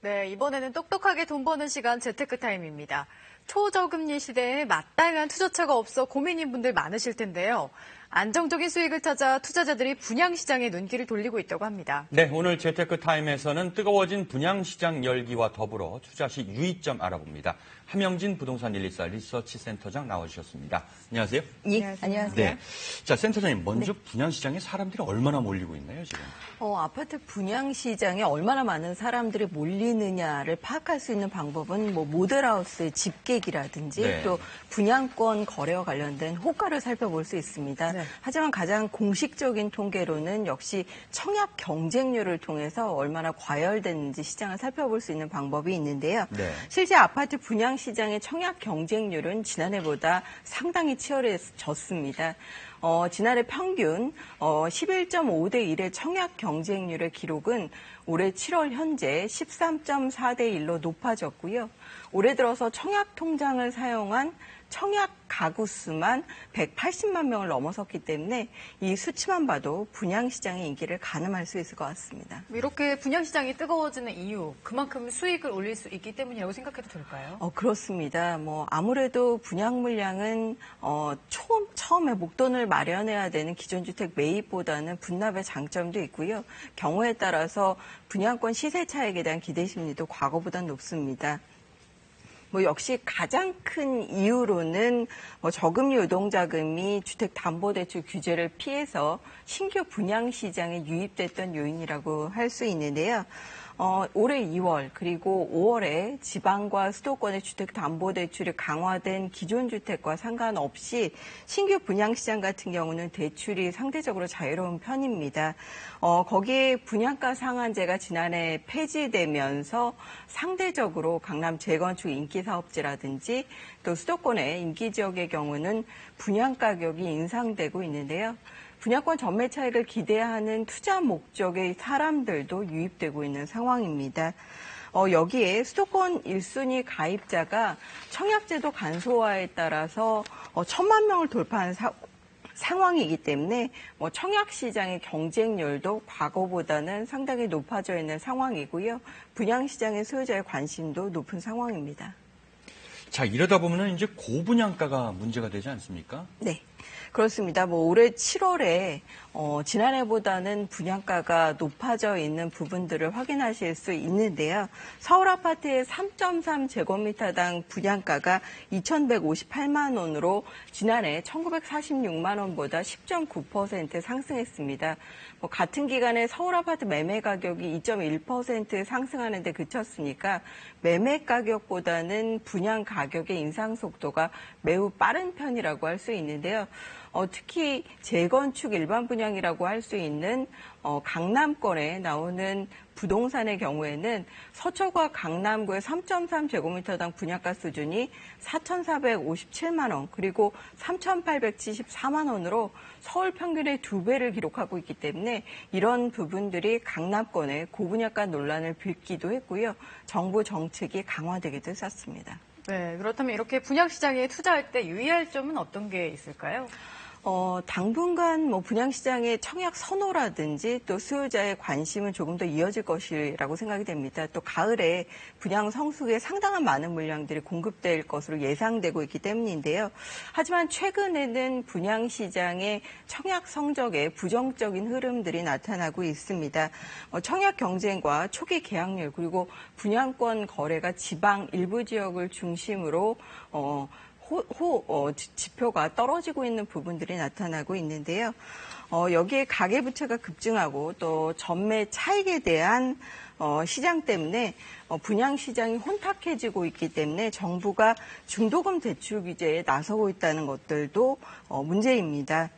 네, 이번에는 똑똑하게 돈 버는 시간 재테크 타임입니다. 초저금리 시대에 마땅한 투자처가 없어 고민인 분들 많으실 텐데요. 안정적인 수익을 찾아 투자자들이 분양시장에 눈길을 돌리고 있다고 합니다. 네, 오늘 재테크 타임에서는 뜨거워진 분양시장 열기와 더불어 투자 시 유의점 알아봅니다. 함영진 부동산 124 리서치 센터장 나와주셨습니다. 안녕하세요. 예, 안녕하세요. 네. 자, 센터장님, 먼저 분양시장에 사람들이 얼마나 몰리고 있나요, 지금? 아파트 분양시장에 얼마나 많은 사람들이 몰리느냐를 파악할 수 있는 방법은 모델하우스의 집계기라든지 또 분양권 거래와 관련된 호가를 살펴볼 수 있습니다. 네. 하지만 가장 공식적인 통계로는 역시 청약 경쟁률을 통해서 얼마나 과열됐는지 시장을 살펴볼 수 있는 방법이 있는데요. 네. 실제 아파트 분양시장의 청약 경쟁률은 지난해보다 상당히 치열해졌습니다. 지난해 평균 11.5대 1의 청약 경쟁률의 기록은 올해 7월 현재 13.4대 1로 높아졌고요. 올해 들어서 청약 통장을 사용한 청약 가구 수만 180만 명을 넘어섰기 때문에 이 수치만 봐도 분양시장의 인기를 가늠할 수 있을 것 같습니다. 이렇게 분양시장이 뜨거워지는 이유, 그만큼 수익을 올릴 수 있기 때문이라고 생각해도 될까요? 그렇습니다. 아무래도 분양 물량은 처음에 목돈을 마련해야 되는 기존 주택 매입보다는 분납의 장점도 있고요. 경우에 따라서 분양권 시세 차익에 대한 기대 심리도 과거보다 높습니다. 역시 가장 큰 이유로는 저금리 유동자금이 주택담보대출 규제를 피해서 신규 분양시장에 유입됐던 요인이라고 할 수 있는데요. 올해 2월 그리고 5월에 지방과 수도권의 주택담보대출이 강화된 기존 주택과 상관없이 신규 분양시장 같은 경우는 대출이 상대적으로 자유로운 편입니다. 거기에 분양가 상한제가 지난해 폐지되면서 상대적으로 강남 재건축 인기 사업지라든지 또 수도권의 인기 지역의 경우는 분양가격이 인상되고 있는데요. 분양권 전매 차익을 기대하는 투자 목적의 사람들도 유입되고 있는 상황입니다. 여기에 수도권 1순위 가입자가 청약제도 간소화에 따라서 1,000만 명을 돌파한 상황이기 때문에 청약시장의 경쟁률도 과거보다는 상당히 높아져 있는 상황이고요. 분양시장의 소유자의 관심도 높은 상황입니다. 자, 이러다 보면은 이제 고분양가가 문제가 되지 않습니까? 네. 그렇습니다. 올해 7월에 지난해보다는 분양가가 높아져 있는 부분들을 확인하실 수 있는데요. 서울 아파트의 3.3제곱미터당 분양가가 2,158만 원으로 지난해 1,946만 원보다 10.9% 상승했습니다. 같은 기간에 서울 아파트 매매 가격이 2.1% 상승하는 데 그쳤으니까 매매 가격보다는 분양 가격의 인상 속도가 매우 빠른 편이라고 할 수 있는데요. 특히 재건축 일반 분양이라고 할 수 있는 강남권에 나오는 부동산의 경우에는 서초구와 강남구의 3.3제곱미터당 분양가 수준이 4,457만 원 그리고 3,874만 원으로 서울 평균의 2배를 기록하고 있기 때문에 이런 부분들이 강남권의 고분양가 논란을 빚기도 했고요. 정부 정책이 강화되기도 했었습니다. 네, 그렇다면 이렇게 분양시장에 투자할 때 유의할 점은 어떤 게 있을까요? 당분간 분양시장의 청약 선호라든지 또 수요자의 관심은 조금 더 이어질 것이라고 생각이 됩니다. 또 가을에 분양 성수기에 상당한 많은 물량들이 공급될 것으로 예상되고 있기 때문인데요. 하지만 최근에는 분양시장의 청약 성적에 부정적인 흐름들이 나타나고 있습니다. 청약 경쟁과 초기 계약률 그리고 분양권 거래가 지방 일부 지역을 중심으로 지표가 떨어지고 있는 부분들이 나타나고 있는데요. 여기에 가계부채가 급증하고 또 전매 차익에 대한 시장 때문에 분양시장이 혼탁해지고 있기 때문에 정부가 중도금 대출 규제에 나서고 있다는 것들도 문제입니다.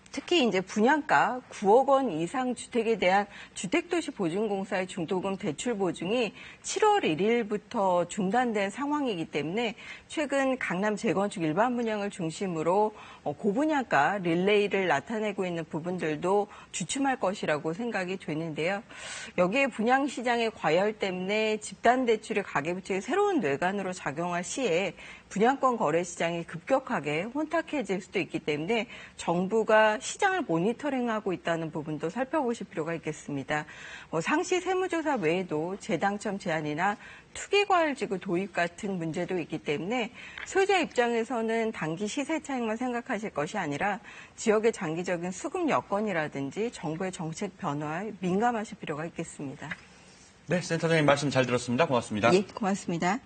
특히 이제 분양가 9억 원 이상 주택에 대한 주택도시보증공사의 중도금 대출 보증이 7월 1일부터 중단된 상황이기 때문에 최근 강남 재건축 일반 분양을 중심으로 고분양가 릴레이를 나타내고 있는 부분들도 주춤할 것이라고 생각이 되는데요. 여기에 분양시장의 과열 때문에 집단대출의 가계부채의 새로운 뇌관으로 작용할 시에 분양권 거래 시장이 급격하게 혼탁해질 수도 있기 때문에 정부가 시장을 모니터링하고 있다는 부분도 살펴보실 필요가 있겠습니다. 상시 세무조사 외에도 재당첨 제한이나 투기과열지구 도입 같은 문제도 있기 때문에 소유자 입장에서는 단기 시세 차익만 생각하실 것이 아니라 지역의 장기적인 수급 여건이라든지 정부의 정책 변화에 민감하실 필요가 있겠습니다. 네, 센터장님 말씀 잘 들었습니다. 고맙습니다. 예, 고맙습니다.